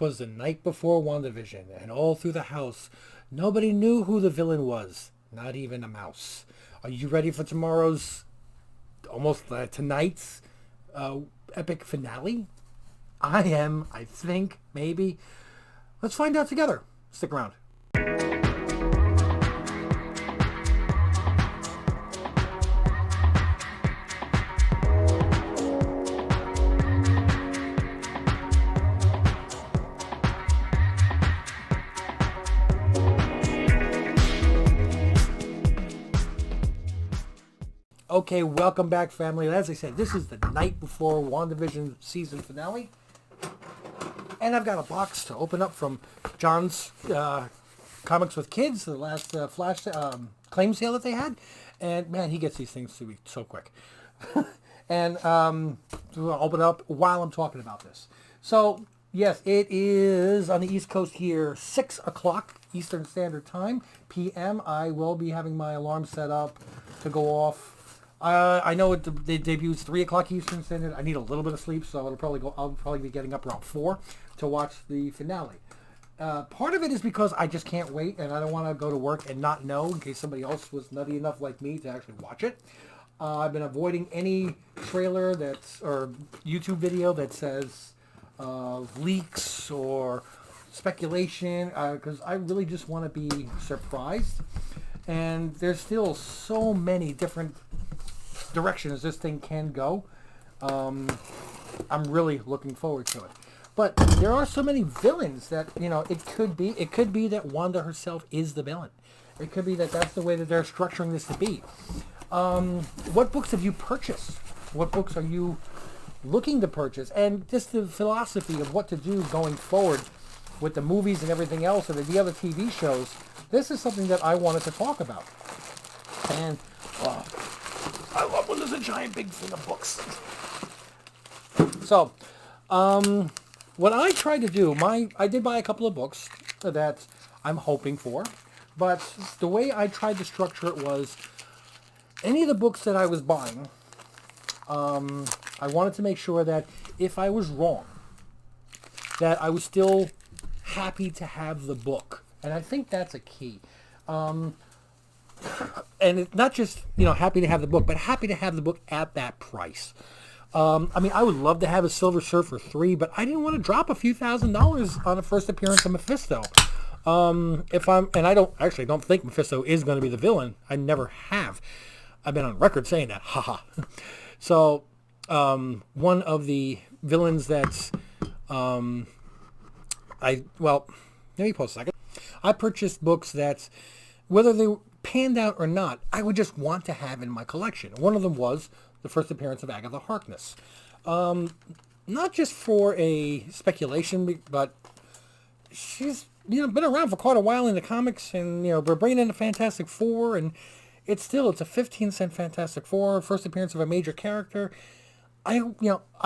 'Twas the night before WandaVision, and all through the house, nobody knew who the villain was, not even a mouse. Are you ready for tomorrow's, tonight's epic finale? I am, I think, maybe. Let's find out together. Stick around. Okay, welcome back, family. As I said, this is the night before WandaVision season finale. And I've got a box to open up from John's Comics with Kids, the last flash claim sale that they had. And, man, he gets these things to me so quick. And I'll open it up while I'm talking about this. So, yes, it is on the East Coast here, 6 o'clock Eastern Standard Time, p.m. I will be having my alarm set up to go off. I know the debuts 3 o'clock Eastern Standard. I need a little bit of sleep, so I'll probably be getting up around 4 to watch the finale. Part of it is because I just can't wait, and I don't want to go to work and not know in case somebody else was nutty enough like me to actually watch it. I've been avoiding any trailer or YouTube video that says leaks or speculation because I really just want to be surprised. And there's still so many different directions this thing can go. I'm really looking forward to it. But there are so many villains that, it could be that Wanda herself is the villain. It could be that that's the way that they're structuring this to be. What books have you purchased? What books are you looking to purchase? And just the philosophy of what to do going forward with the movies and everything else and the other TV shows. This is something that I wanted to talk about. And I love when there's a giant big thing of books. So, what I tried to do, I did buy a couple of books that I'm hoping for, but the way I tried to structure it was, any of the books that I was buying, I wanted to make sure that if I was wrong, that I was still happy to have the book. And I think that's a key. And it's not just, happy to have the book, but happy to have the book at that price. I would love to have a Silver Surfer 3, but I didn't want to drop a few $1,000s on a first appearance of Mephisto. I don't think Mephisto is going to be the villain. I never have. I've been on record saying that. Haha. So, one of the villains that's, let me pause a second. I purchased books that, whether they panned out or not, I would just want to have in my collection. One of them was the first appearance of Agatha Harkness. Not just for a speculation, but she's been around for quite a while in the comics, and we're bringing in the Fantastic Four, and it's a 15-cent Fantastic Four, first appearance of a major character. I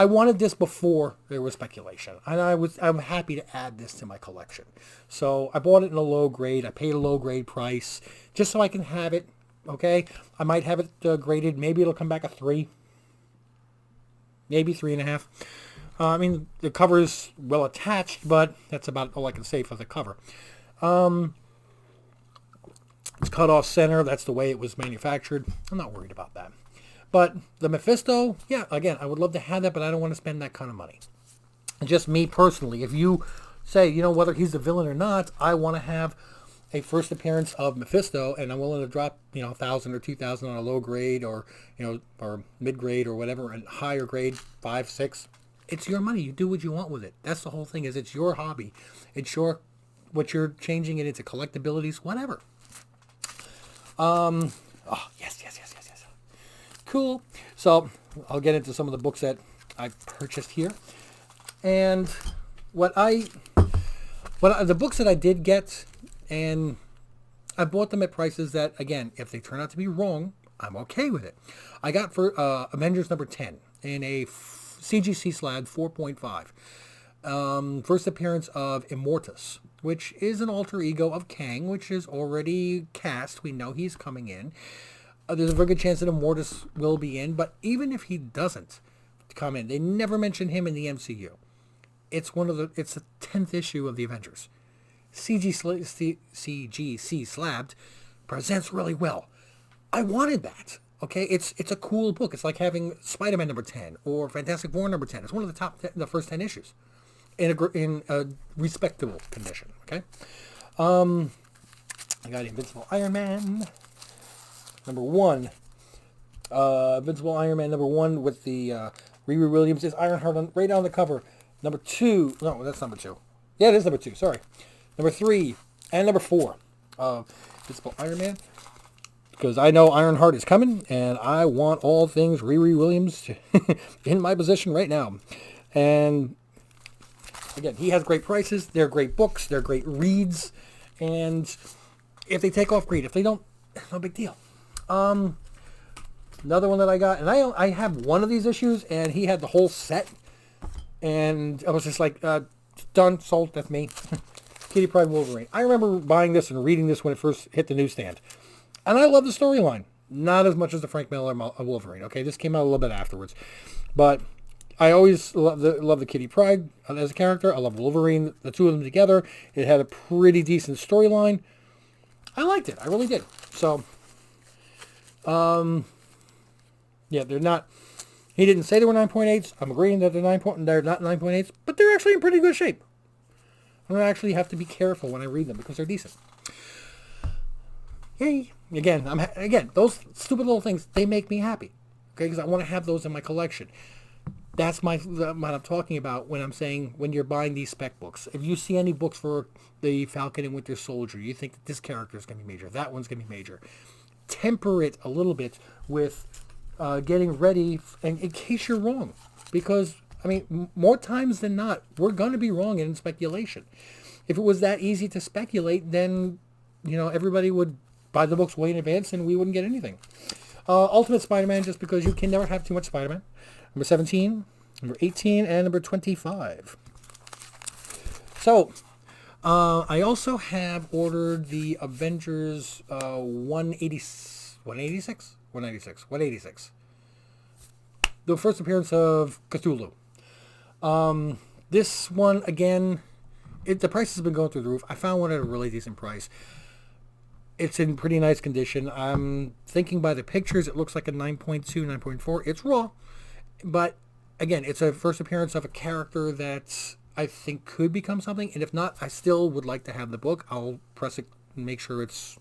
wanted this before there was speculation, and I'm happy to add this to my collection. So I bought it in a low grade. I paid a low grade price just so I can have it. Okay, I might have it graded. Maybe it'll come back a 3, maybe 3.5. The cover's well attached, but that's about all I can say for the cover. It's cut off center. That's the way it was manufactured. I'm not worried about that. But the Mephisto, again, I would love to have that, but I don't want to spend that kind of money. Just me personally, if you say, whether he's the villain or not, I want to have a first appearance of Mephisto, and I'm willing to drop, $1,000 or $2,000 on a low grade or mid grade or whatever, and higher grade, 5, 6. It's your money. You do what you want with it. That's the whole thing. Is it's your hobby. It's what you're changing it into, collectabilities, whatever. Yes. Cool. So I'll get into some of the books that I purchased here, and the books that I did get, and I bought them at prices that, again, if they turn out to be wrong, I'm okay with it. I got for Avengers number 10 in a CGC slab 4.5. First appearance of Immortus, which is an alter ego of Kang, which is already cast. We know he's coming in. There's a very good chance that Immortus will be in, but even if he doesn't come in, they never mention him in the MCU. it's the 10th issue of the Avengers. CGC Slabbed presents really well. I wanted that. Okay, it's a cool book. It's like having Spider-Man number 10 or Fantastic Four number 10. It's one of the first 10 issues in a respectable condition. Okay, I got Invincible Iron Man number 1. Invincible Iron Man number 1 with the Riri Williams is Ironheart right on the cover. Number 2, no, that's number 2. Yeah, it is number 2. Sorry, number 3 and number 4. Invincible Iron Man. Because I know Ironheart is coming, and I want all things Riri Williams in my possession right now. And again, he has great prices. They're great books. They're great reads. And if they take off, great. If they don't, no big deal. Another one that I got, and I have one of these issues, and he had the whole set. And I was just like, done, sold, that's me. Kitty Pryde Wolverine. I remember buying this and reading this when it first hit the newsstand. And I love the storyline. Not as much as the Frank Miller Wolverine. Okay, this came out a little bit afterwards. But I always love the Kitty Pryde as a character. I love Wolverine. The two of them together. It had a pretty decent storyline. I liked it. I really did. So, yeah, they're not... He didn't say they were 9.8s. I'm agreeing that they're not 9.8s. But they're actually in pretty good shape. I actually have to be careful when I read them because they're decent. Yay. Again, those stupid little things, they make me happy. Okay, because I want to have those in my collection. That's what I'm talking about when I'm saying when you're buying these spec books. If you see any books for the Falcon and Winter Soldier, you think that this character is going to be major, that one's going to be major. Temper it a little bit with getting ready in case you're wrong. Because, I mean, more times than not, we're going to be wrong in speculation. If it was that easy to speculate, then, everybody would buy the books way in advance and we wouldn't get anything. Ultimate Spider-Man, just because you can never have too much Spider-Man. Number 17, number 18, and number 25. So, I also have ordered the Avengers 186. The first appearance of Cthulhu. This one, again, the price has been going through the roof. I found one at a really decent price. It's in pretty nice condition. I'm thinking by the pictures, it looks like a 9.2, 9.4. It's raw. But, again, it's a first appearance of a character that I think could become something. And if not, I still would like to have the book. I'll press it and make sure it's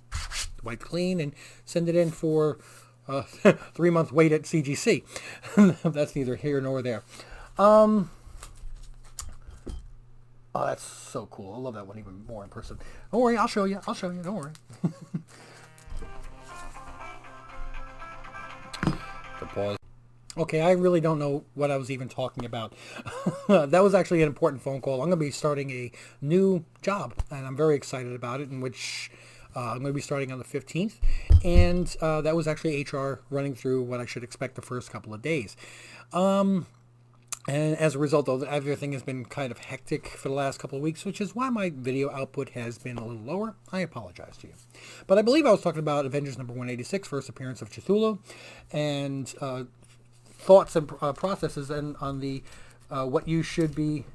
white clean and send it in for a 3-month wait at CGC. That's neither here nor there. Oh, that's so cool. I love that one even more in person. Don't worry, I'll show you. Don't worry. The pause. Okay, I really don't know what I was even talking about. That was actually an important phone call. I'm going to be starting a new job, and I'm very excited about it, in which I'm going to be starting on the 15th. And that was actually HR running through what I should expect the first couple of days. And as a result, though, everything has been kind of hectic for the last couple of weeks, which is why my video output has been a little lower. I apologize to you. But I believe I was talking about Avengers number 186, first appearance of Cthulhu, and thoughts and processes on the what you should be...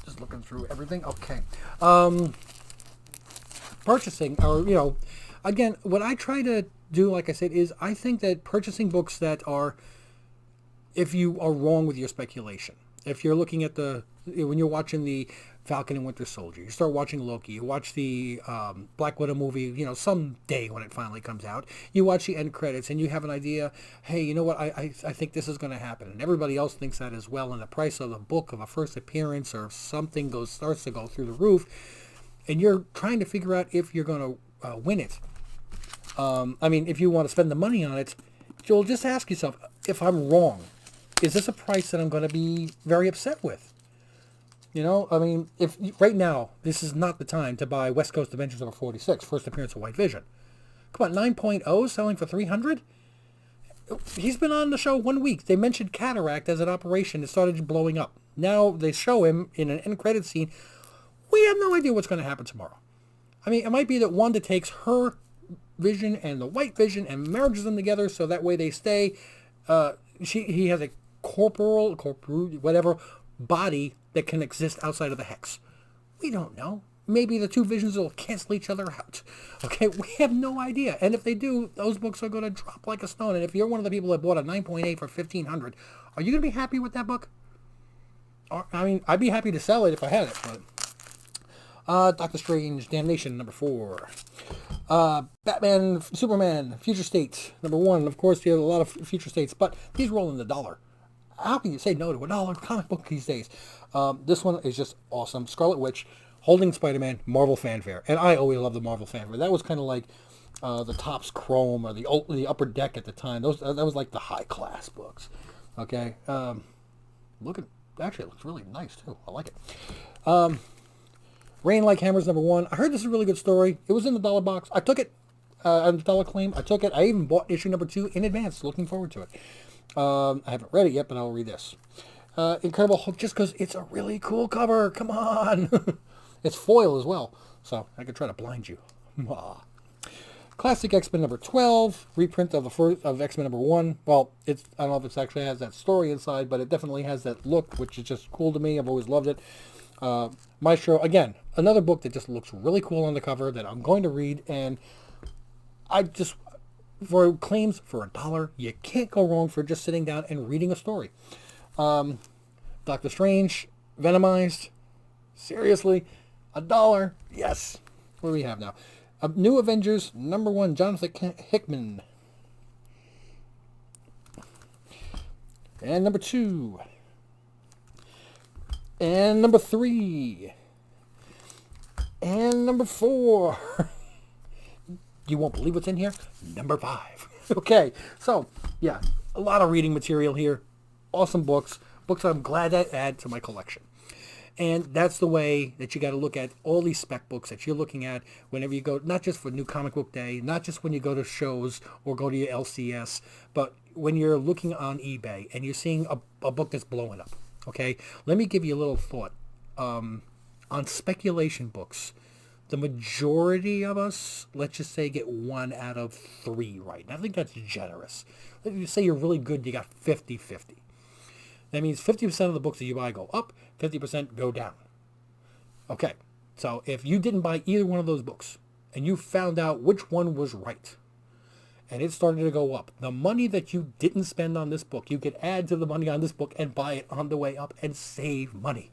Just looking through everything. Okay. Purchasing, or, again, what I try to do, like I said, is I think that purchasing books that are... If you are wrong with your speculation, if you're looking at when you're watching the Falcon and Winter Soldier, you start watching Loki, you watch the Black Widow movie, someday when it finally comes out, you watch the end credits and you have an idea, hey, you know what, I think this is going to happen. And everybody else thinks that as well. And the price of the book of a first appearance or something starts to go through the roof. And you're trying to figure out if you're going to win it. If you want to spend the money on it, you'll just ask yourself, if I'm wrong, is this a price that I'm going to be very upset with? If right now, this is not the time to buy West Coast Avengers number 46, first appearance of White Vision. Come on, 9.0 selling for $300? He's been on the show 1 week. They mentioned cataract as an operation. It started blowing up. Now they show him in an end credit scene. We have no idea what's going to happen tomorrow. It might be that Wanda takes her vision and the White Vision and merges them together so that way they stay. He has a corporal, whatever, body that can exist outside of the hex? We don't know. Maybe the two visions will cancel each other out. Okay, we have no idea. And if they do, those books are going to drop like a stone. And if you're one of the people that bought a 9.8 for $1,500, are you going to be happy with that book? I mean, I'd be happy to sell it if I had it. But Doctor Strange, Damnation, number 4. Batman, Superman, Future State, number 1. Of course, you have a lot of future states, but these roll in the dollar. How can you say no to a $1 comic book these days? This one is just awesome. Scarlet Witch, holding Spider-Man, Marvel fanfare. And I always love the Marvel fanfare. That was kind of like the Topps Chrome or the Upper Deck at the time. That was like the high-class books. Okay? Actually, it looks really nice, too. I like it. Rain Like Hammers, number 1. I heard this is a really good story. It was in the dollar box. I took it on the dollar claim. I took it. I even bought issue number 2 in advance. Looking forward to it. I haven't read it yet, but I'll read this. Incredible Hulk, just because it's a really cool cover. Come on. It's foil as well, so I could try to blind you. Classic X-Men number 12, reprint of the first of X-Men number 1. Well, I don't know if it actually has that story inside, but it definitely has that look, which is just cool to me. I've always loved it. Maestro, again, another book that just looks really cool on the cover that I'm going to read, and for claims for $1, you can't go wrong for just sitting down and reading a story. Doctor Strange, Venomized, seriously, $1, yes. What do we have now? New Avengers, number 1, Jonathan Hickman. And number 2. And number 3. And number 4. You won't believe what's in here? Number 5. Okay, so, yeah, a lot of reading material here. Awesome books. Books I'm glad to add to my collection. And that's the way that you got to look at all these spec books that you're looking at whenever you go, not just for New Comic Book Day, not just when you go to shows or go to your LCS, but when you're looking on eBay and you're seeing a book that's blowing up. Okay, let me give you a little thought. On speculation books, the majority of us, let's just say, get 1 out of 3 right. And I think that's generous. Let's just say you're really good, you got 50-50. That means 50% of the books that you buy go up, 50% go down. Okay, so if you didn't buy either one of those books, and you found out which one was right, and it started to go up, the money that you didn't spend on this book, you could add to the money on this book and buy it on the way up and save money.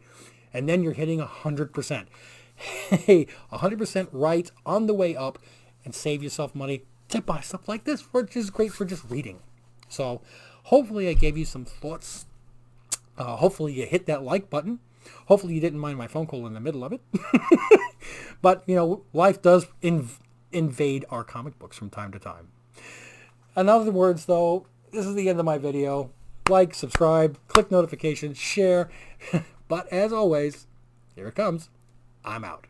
And then you're hitting 100%. Hey, 100% right on the way up and save yourself money to buy stuff like this, which is great for just reading. So hopefully I gave you some thoughts. Hopefully you hit that like button. Hopefully you didn't mind my phone call in the middle of it. But, you know, life does invade our comic books from time to time. In other words, though, this is the end of my video. Like, subscribe, click notifications, share. But as always, here it comes. I'm out.